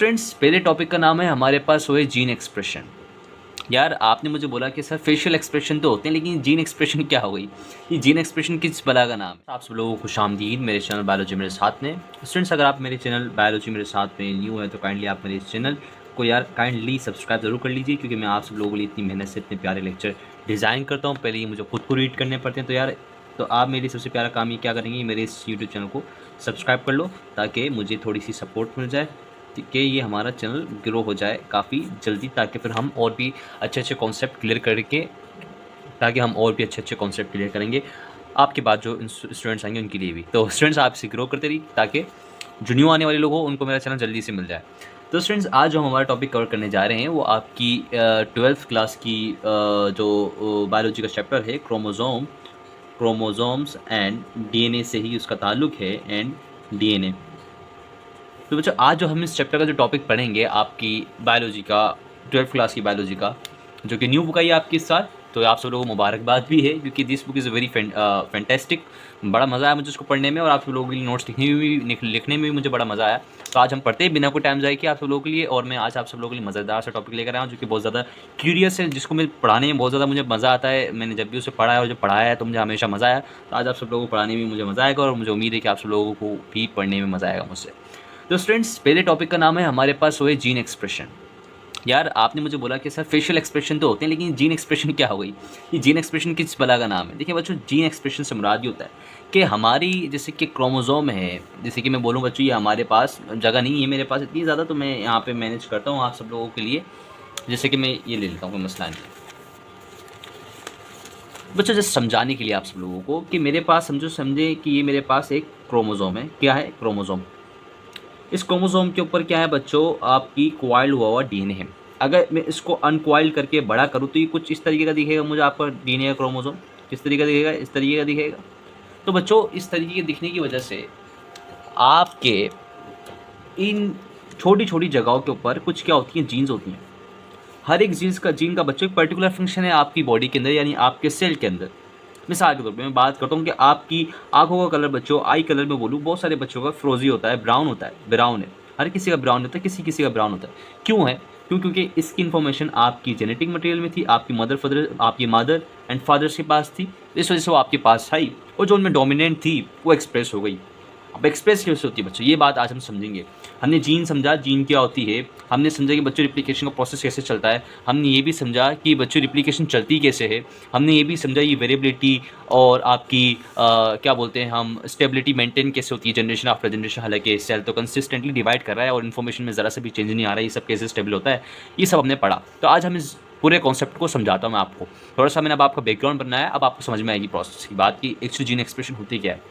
Students, पहले topic का नाम है हमारे पास हुए जीन एक्सप्रेशन। यार आपने मुझे बोला कि सर फेशियल एक्सप्रेशन तो होते हैं लेकिन जीन एक्सप्रेशन क्या हो गई? ये जीन एक्सप्रेशन किस बला का नाम है? आप सब लोगों को खुशामदीद मेरे चैनल बायोलॉजी मेरे साथ में। स्टूडेंट्स, अगर आप मेरे चैनल बायोलॉजी मेरे साथ में न्यू है तो काइंडली आप मेरे इस चैनल को यार काइंडली सब्सक्राइब ज़रूर कर लीजिए, क्योंकि मैं आप सब लोगों के लिए इतनी मेहनत से इतने प्यारे लेक्चर डिज़ाइन करता हूँ। पहले ये मुझे खुद को रीड करने पड़ते हैं, तो यार तो आप मेरी सबसे प्यारा काम ये क्या करेंगे, मेरे इस यूट्यूब चैनल को सब्सक्राइब कर लो ताकि मुझे थोड़ी सी सपोर्ट मिल जाए कि ये हमारा चैनल ग्रो हो जाए काफ़ी जल्दी, ताकि फिर हम और भी अच्छे अच्छे कॉन्सेप्ट क्लियर करके अच्छे अच्छे कॉन्सेप्ट क्लियर करेंगे आपके बाद जो स्टूडेंट्स आएंगे उनके लिए भी। तो स्टूडेंट्स आप इसे ग्रो करते रहिए ताकि जो न्यू आने वाले लोग हो उनको मेरा चैनल जल्दी से मिल जाए। तो स्टूडेंट्स, आज जो हम हमारा टॉपिक कवर करने जा रहे हैं वो आपकी 12th क्लास की जो बायोलॉजी का चैप्टर है क्रोमोजोम्स एंड डीएनए से ही उसका ताल्लुक है, एंड डीएनए। तो बच्चों, आज जो हम इस चैप्टर का जो टॉपिक पढ़ेंगे आपकी बायोलॉजी का 12th क्लास की बायोलॉजी का, जो कि न्यू बुक आई है आपके साथ, तो आप सब लोगों को मुबारकबाद भी है क्योंकि this book is very fantastic. बड़ा मज़ा आया मुझे उसको पढ़ने में और आप सब लोगों के लिए नोट्स लिखने में भी मुझे बड़ा मज़ा आया। तो आज हम पढ़ते हैं बिना कोई टाइम जाए कि आप सब लोगों के लिए, और मैं आज आप सब लोगों के लिए मज़ेदार सा टॉपिक लेकर आया हूँ जो कि बहुत ज़्यादा क्यूरियस है, जिसको मैं पढ़ाने में बहुत ज़्यादा मुझे मज़ा आता है। मैंने जब भी उसे पढ़ा है और जब पढ़ाया है तो मुझे हमेशा मज़ा आया। तो आज आप सब लोगों को पढ़ाने में मुझे मज़ा आएगा और मुझे उम्मीद है कि आप सब लोगों को भी पढ़ने में मज़ा आएगा मुझसे। तो स्टूडेंट्स, पहले टॉपिक का नाम है हमारे पास हुए जीन एक्सप्रेशन। यार आपने मुझे बोला कि सर फेशियल एक्सप्रेशन तो होते हैं लेकिन जीन एक्सप्रेशन क्या हो गई? ये जीन एक्सप्रेशन किस बला का नाम है? देखिए बच्चों, जीन एक्सप्रेशन से मुराद ये होता है कि हमारी जैसे कि क्रोमोजोम है, जैसे कि मैं बोलूँ बच्चों ये हमारे पास जगह नहीं है मेरे पास इतनी ज़्यादा, तो मैं यहाँ पे मैनेज करता हूँ आप सब लोगों के लिए। जैसे कि मैं ये ले लेता हूँ, कोई मसला नहीं बच्चों, जैसे समझाने के लिए आप सब लोगों को कि मेरे पास समझे कि ये मेरे पास एक क्रोमोजोम है। क्या है? क्रोमोजोम। इस क्रोमोसोम के ऊपर क्या है बच्चों, आपकी क्वाइल्ड हुआ डीएनए है। अगर मैं इसको अनक्वाइल करके बड़ा करूँ तो ये कुछ इस तरीके का दिखेगा मुझे, आपका डीएनए का क्रोमोसोम किस तरीके का दिखेगा? इस तरीके का दिखेगा। तो बच्चों, इस तरीके के दिखने की वजह से आपके इन छोटी छोटी जगहों के ऊपर कुछ क्या होती हैं, जीन्स होती हैं। हर एक जीन का बच्चों एक पर्टिकुलर फंक्शन है आपकी बॉडी के अंदर, यानी आपके सेल के अंदर। मिसाल के तौर पे मैं बात करता हूँ कि आपकी आंखों का कलर बच्चों, आई कलर में बोलूँ, बहुत सारे बच्चों का फ्रोजी होता है, ब्राउन होता है, ब्राउन है। हर किसी का ब्राउन होता है, किसी किसी का ब्राउन होता है। क्यों है? क्योंकि इसकी इन्फॉर्मेशन आपकी जेनेटिक मटेरियल में थी, आपकी मदर एंड फादर के पास थी, इस वजह से वो आपके पास आई और जो उनमें डोमिनेंट थी वो एक्सप्रेस हो गई। अब एक्सप्रेस कैसे होती है बच्चों, ये बात आज हम समझेंगे। हमने जीन समझा, जीन क्या होती है, हमने समझा कि बच्चों रिप्लिकेशन का प्रोसेस कैसे चलता है, हमने ये भी समझा कि बच्चों रिप्लिकेशन चलती कैसे है, हमने ये भी समझा ये वेरिएबिलिटी और आपकी क्या बोलते हैं हम, स्टेबिलिटी मेंटेन कैसे होती है जनरेशन आफ्टर जनरेशन। हालांकि सेल तो कंसिस्टेंटली डिवाइड कर रहा है और इन्फॉर्मेशन में ज़रा सा भी चेंज नहीं आ रहा है, ये सब कैसे स्टेबल होता है, ये सब हमने पढ़ा। तो आज हम इस पूरे कॉन्सेप्ट को समझाता हूँ मैं आपको। थोड़ा सा मैंने अब आपका बैकग्राउंड बनाया, अब आपको समझ में आएगी प्रोसेस की बात की एक्चुअली जीन एक्सप्रेशन होती क्या है।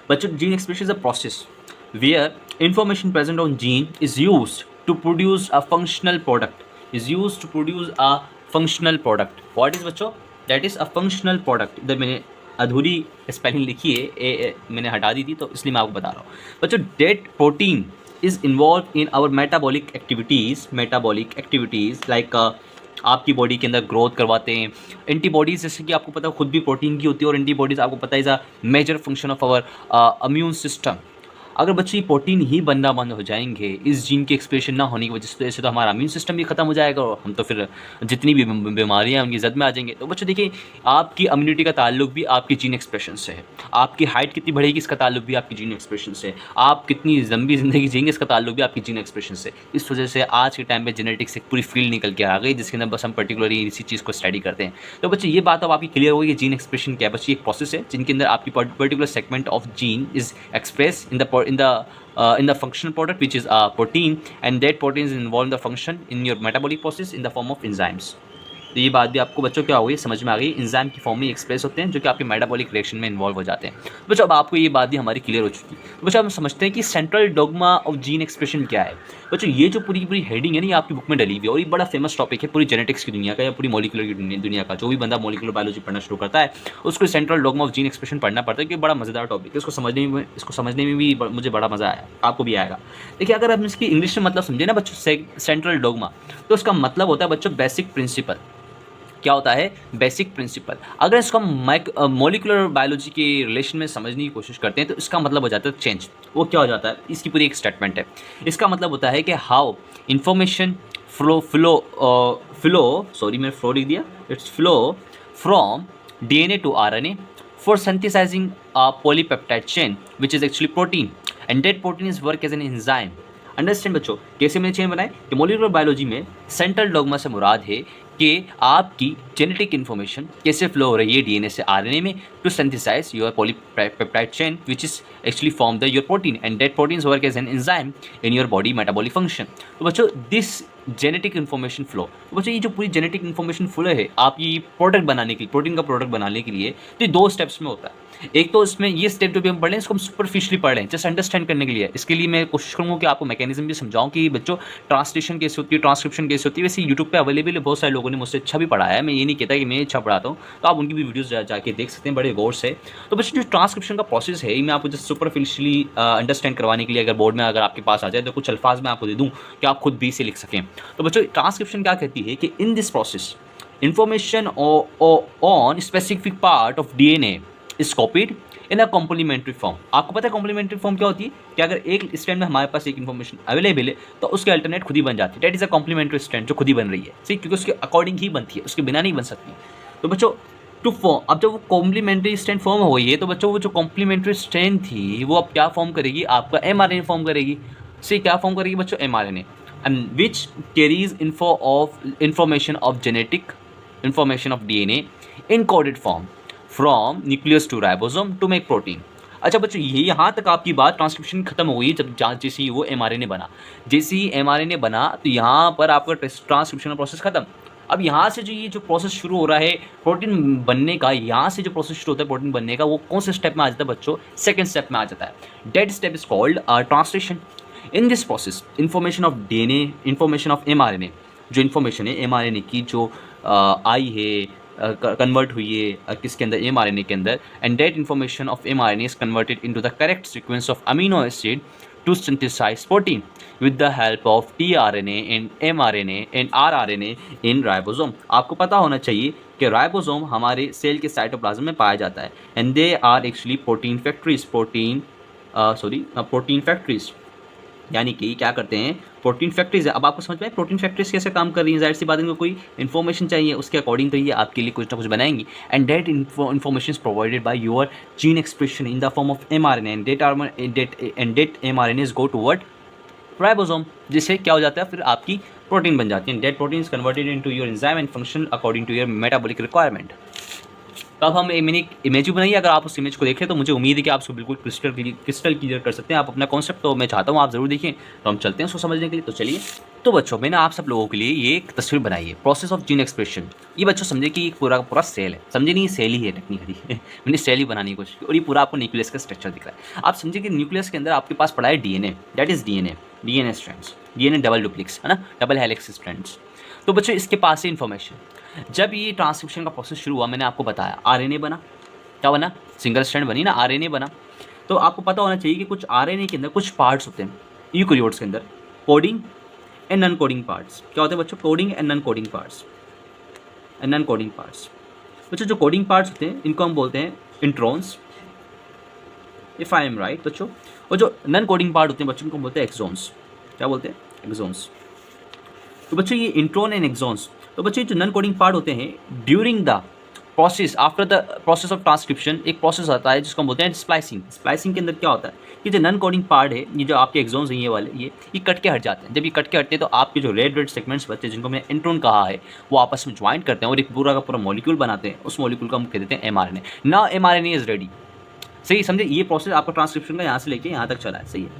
बच्चों, gene expression is a process where information present on gene is used to produce a functional product. What is बच्चों? That is a functional product. इधर मैंने अधूरी स्पेलिंग लिखी है, मैंने हटा दी थी तो इसलिए मैं आपको बता रहा हूँ। बच्चों, that protein is involved in our metabolic activities like आपकी बॉडी के अंदर ग्रोथ करवाते हैं। एंटीबॉडीज़, जैसे कि आपको पता है खुद भी प्रोटीन की होती है, और एंटीबॉडीज़ आपको पता है is a major function of our immune system. अगर बच्चे ये प्रोटीन ही बनना बंद हो जाएंगे इस जीन की एक्सप्रेशन ना होने की वजह से, तो ऐसे तो हमारा इम्यून सिस्टम भी खत्म हो जाएगा और हम तो फिर जितनी भी बीमारियां हैं उनकी जद में आ जाएंगे। तो बच्चों देखिए, आपकी इम्यूनिटी का ताल्लुक भी आपकी जीन एक्सप्रेशन से है, आपकी हाइट कितनी बढ़ेगी इसका ताल्लुक भी आपकी जीन एक्सप्रेशन से, आप कितनी लंबी ज़िंदगी जिएंगे इसका ताल्लुक भी आपकी जीन एक्सप्रेशन से। इस वजह से आज के टाइम में जेनेटिक्स एक पूरी फील्ड निकल के आ गई जिसके अंदर बस हम पर्टिकुलरली इसी चीज़ को स्टडी करते हैं। तो बच्चे ये बात अब आपकी क्लियर होगी कि जीन एक्सप्रेशन क्या है। बच्चे एक प्रोसेस है जिनके अंदर आपकी particular segment of gene is express in the functional product which is a protein, and that protein is involved in the function in your metabolic process in the form of enzymes. तो ये बात भी आपको बच्चों क्या हो गई, समझ में आ गई। इंजाइम की फॉर्म में एक्सप्रेस होते हैं जो कि आपके मेटाबॉलिक रिएक्शन में इन्वॉल्व हो जाते हैं। बच्चों, अब आपको ये बात भी हमारी क्लियर हो चुकी है। तो बच्चों, हम समझते हैं कि central dogma of gene expression क्या है। बच्चों, ये जो पूरी हेडिंग है ना, ये आपकी बुक में डली हुई है और ये बड़ा फेमस टॉपिक है पूरी जेनेटिक्स की दुनिया का या पूरी मॉलिक्यूलर की दुनिया का। जो भी बंदा मॉलिक्यूलर बायोलॉजी पढ़ना शुरू करता है उसको central dogma of gene expression पढ़ना पड़ता है, क्योंकि बड़ा मज़ेदार टॉपिक है। इसको समझने में भी मुझे बड़ा मज़ा आया, आपको भी आएगा। देखिए, अगर हम इसकी इंग्लिश में मतलब समझे ना बच्चों, सेंट्रल डोग्मा, तो उसका मतलब होता है बच्चों बेसिक प्रिंसिपल। क्या होता है, बेसिक प्रिंसिपल। अगर इसको हम मॉलिक्यूलर बायोलॉजी के रिलेशन में समझने की कोशिश करते हैं तो इसका मतलब हो जाता है चेंज। वो क्या हो जाता है, इसकी पूरी एक स्टेटमेंट है। इसका मतलब होता है कि हाउ इंफॉर्मेशन मैंने फ्लो लिख दिया, it's flow from DNA to RNA for synthesizing a polypeptide chain which is actually protein, and that protein is work as an enzyme। Understand बच्चों, कैसे मैंने चेन बनाए कि मॉलिक्यूलर बायोलॉजी में सेंट्रल डॉगमा से मुराद है कि आपकी जेनेटिक इन्फॉर्मेशन कैसे फ्लो हो रही है DNA से RNA में to synthesize your polypeptide chain which is actually form the your protein, and that proteins work as an enzyme in your body metabolic function. तो बच्चों दिस जेनेटिक इन्फॉर्मेशन फ्लो, तो बच्चों ये जो पूरी जेनेटिक इन्फॉर्मेशन फ्लो है आपकी product बनाने के लिए, प्रोटीन का प्रोडक्ट बनाने के लिए, तो ये 2 स्टेप्स में होता है। एक तो इसमें ये स्टेप जो भी हम पढ़ लें इसको हम सुपरफिशली पढ़ लें जस्ट अंडरस्टैंड करने के लिए। इसके लिए मैं कोशिश करूँगा कि आपको मैकेनिज्म भी समझाऊं कि बच्चों ट्रांसलेशन कैसे होती है, ट्रांसक्रिप्शन कैसे होती है। वैसे यूट्यूब पे अवेलेबल है, बहुत सारे लोगों ने मुझसे अच्छा भी पढ़ाया है, मैं ये नहीं कहता कि मैं अच्छा पढ़ाता हूँ, तो आप उनकी भी वीडियोज़ जाके देख सकते हैं बड़े गौर से। तो बच्चों जो ट्रांसक्रिप्शन का प्रोसेस है मैं आपको जस्ट सुपरफिशली अंडरस्टैंड करवाने के लिए अगर बोर्ड में अगर आपके पास आ जाए तो कुछ अल्फाज मैं आपको दे दूँ कि आप खुद भी इसे लिख सकें। तो बच्चों ट्रांसक्रिप्शन क्या कहती है कि in this process information on specific part of DNA is copied in a complementary form। आपको पता है कॉम्प्लीमेंट्री फॉर्म क्या होती है कि अगर एक स्ट्रैंड में हमारे पास एक इन्फॉर्मेशन अवेलेबल है तो उसके अल्टरनेट खुद ही बन जाती है। That is a complementary strand जो खुद ही बन रही है, सही, क्योंकि उसके अकॉर्डिंग ही बनती है, उसके बिना नहीं बन सकती। तो बच्चों टू फॉर्म, अब जब वो कॉम्प्लीमेंट्री स्ट्रैंड फॉर्म हो गई है तो बच्चों वो जो कॉम्प्लीमेंट्री स्ट्रैंड थी वो अब क्या फॉर्म करेगी, आपका mRNA फॉर्म करेगी। सही, क्या फॉर्म करेगी बच्चों, mRNA, and which carries information of genetic information of DNA encoded form from nucleus to ribosome to make protein। अच्छा बच्चों ये यहाँ तक आपकी बात ट्रांसक्रिप्शन खत्म हो गई। जब जैसे ही वो mRNA बना, जैसे ही mRNA बना तो यहाँ पर आपका ट्रांसक्रिप्शन प्रोसेस खत्म। अब यहाँ से जो ये जो प्रोसेस शुरू हो रहा है प्रोटीन बनने का, यहाँ से जो प्रोसेस शुरू होता है प्रोटीन बनने का, वो कौन से स्टेप में आ जाता है बच्चों, सेकेंड स्टेप में आ जाता है। That step is called translation. In this process information of DNA, information of mRNA, जो इन्फॉर्मेशन है mRNA की जो आई है कन्वर्ट हुई है किसके अंदर, mRNA के अंदर, and that information of mRNA is converted into the correct sequence of amino acid to synthesize protein with the help of tRNA and mRNA and rRNA in ribosome. आपको पता होना चाहिए कि राइबोसोम हमारे सेल के cytoplasm में पाया जाता है, and they are actually protein factories, यानी कि क्या करते हैं, प्रोटीन फैक्ट्रीज है। अब आपको समझ में आए प्रोटीन फैक्ट्रीज कैसे काम कर रही हैं, जाहिर सी बात इनको कोई इन्फॉर्मेशन चाहिए, उसके अकॉर्डिंग तो ये आपके लिए कुछ ना कुछ बनाएंगी, and that information is provided by your gene expression in the form of mRNA, and that mRNA is go toward ribosome, जिससे क्या हो जाता है, फिर आपकी प्रोटीन बन जाती है। That protein is converted into your enzyme and function according to your metabolic requirement. तो अब मैंने एक इमेज भी बनाई है, अगर आप उस इमेज को देखें तो मुझे उम्मीद है कि आप उसको बिल्कुल क्रिस्टल क्लियर कर सकते हैं आप अपना कॉन्सेप्ट। तो मैं चाहता हूँ आप ज़रूर देखें, तो हम चलते हैं उसको समझने के लिए। तो चलिए, तो बच्चों मैंने आप सब लोगों के लिए ये एक तस्वीर बनाई है, प्रोसेस ऑफ जीन एक्सप्रेशन। ये बच्चों समझे कि एक पूरा का पूरा सेल है, समझे नहीं, सेल ही है टेक्निकली मैंने सेल ही बनाने की कोशिश की, और ये पूरा आपको न्यूक्लियस का स्ट्रक्चर दिख रहा है। आप समझे कि न्यूक्लियस के अंदर आपके पास पड़ा है DNA, that is DNA strands, DNA double duplex है ना, डबल हेलिक्स स्ट्रैंड्स। तो बच्चों इसके पास है इन्फॉर्मेशन। जब ये ट्रांसक्रिप्शन का प्रोसेस शुरू हुआ, मैंने आपको बताया RNA बना, क्या बना, सिंगल स्ट्रैंड बनी ना, RNA बना। तो आपको पता होना चाहिए कि कुछ RNA के अंदर कुछ पार्ट्स होते हैं यूकैरियोट्स के अंदर, coding and non coding parts. क्या होते हैं बच्चों, coding and non coding parts. बच्चों जो कोडिंग पार्ट्स होते हैं इनको हम बोलते हैं introns, if I am right बच्चों। और जो नॉन कोडिंग पार्ट होते हैं बच्चों, इनको बोलते हैं एक्सॉन्स। क्या बोलते हैं, एक्सॉन्स। तो बच्चों ये इंट्रॉन एंड एक्सॉन्स, तो बच्चों जो नॉन कोडिंग पार्ट होते हैं during the process, after the process of transcription एक प्रोसेस आता है जिसको हम बोलते हैं स्प्लाइसिंग। स्प्लाइसिंग के अंदर क्या होता है कि जो नॉन कोडिंग पार्ट है, ये जो आपके एक्सॉन्स हैं ये वाले, ये कट के हट जाते हैं। जब ये कट के हटते हैं तो आपके जो रेड सेगमेंट्स बचते हैं, जिनको मैंने इंट्रोन कहा है, वो आपस में ज्वाइन करते हैं और एक पूरा का पूरा मॉलिक्यूल बनाते हैं। उस मॉलिक्यूल को हम कह देते हैं mRNA। Now mRNA is ready, सही समझे। ये प्रोसेस आपका ट्रांसक्रिप्शन का यहाँ से लेके यहाँ तक चला है, सही है।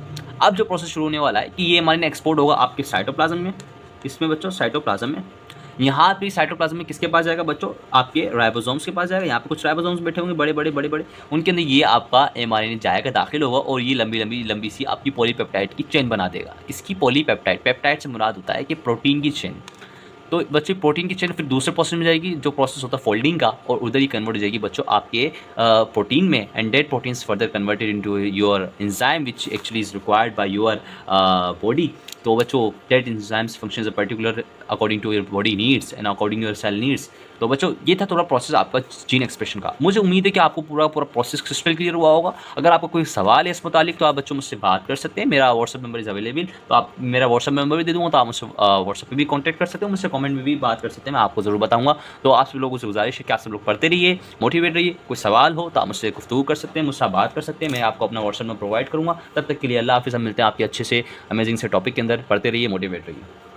अब जो प्रोसेस शुरू होने वाला है कि ये mRNA एक्सपोर्ट होगा आपके साइटोप्लाज्म में, इसमें बच्चों साइटोप्लाज्म में, यहाँ पे साइटोप्लाज्म में किसके पास जाएगा बच्चों, आपके राइबोसोम्स के पास जाएगा। यहाँ पे कुछ राइबोसोम्स बैठे होंगे बड़े बड़े, उनके अंदर ये आपका mRNA जाएगा, दाखिल होगा, और ये लंबी सी आपकी पॉलीपेप्टाइड की चेन बना देगा। इसकी पॉलीपेप्टाइड, पेप्टाइड से मुराद होता है कि प्रोटीन की चेन। तो बच्चे प्रोटीन की चेन फिर दूसरे प्रोसेस में जाएगी, जो प्रोसेस होता है फोल्डिंग का, और उधर ही कन्वर्ट हो जाएगी बच्चों आपके प्रोटीन में, and that proteins further converted into your enzyme which actually is required by your body. तो बच्चों that enzymes functions particular according to your body needs and according your cell needs. तो बच्चों ये था थोड़ा प्रोसेस आपका gene expression का। मुझे उम्मीद है कि आपको पूरा प्रोसेस क्रिस्टल क्लियर हुआ होगा। अगर आपको कोई सवाल है इस मुतालिक तो आप बच्चों मुझसे बात कर सकते हैं। मेरा व्हाट्सअप नंबर इज़ अवेलेबल, तो आप मेरा व्हाट्सअप नंबर भी दे दूँगा, तो आप मुझसे व्हाट्सअप पे भी कॉन्टैक्ट कर सकते हो, मुझसे कमेंट में भी बात कर सकते हैं, मैं आपको ज़रूर बताऊँगा। तो आप सब लोगों से गुजारिश है कि आप सब लोग पढ़ते रहिए, मोटिवेट रहिए। कोई सवाल हो तो आप मुझसे गुफ्तगू कर सकते हैं, मुझसे बात कर सकते हैं, मैं आपको अपना व्हाट्सअप नंबर प्रोवाइड करूँगा। तब तक के लिए अल्लाह हाफ़िज़। हम मिलते हैं आपके अच्छे से अमेजिंग से टॉपिक के अंदर। पढ़ते रहिए, मोटिवेट रहिए।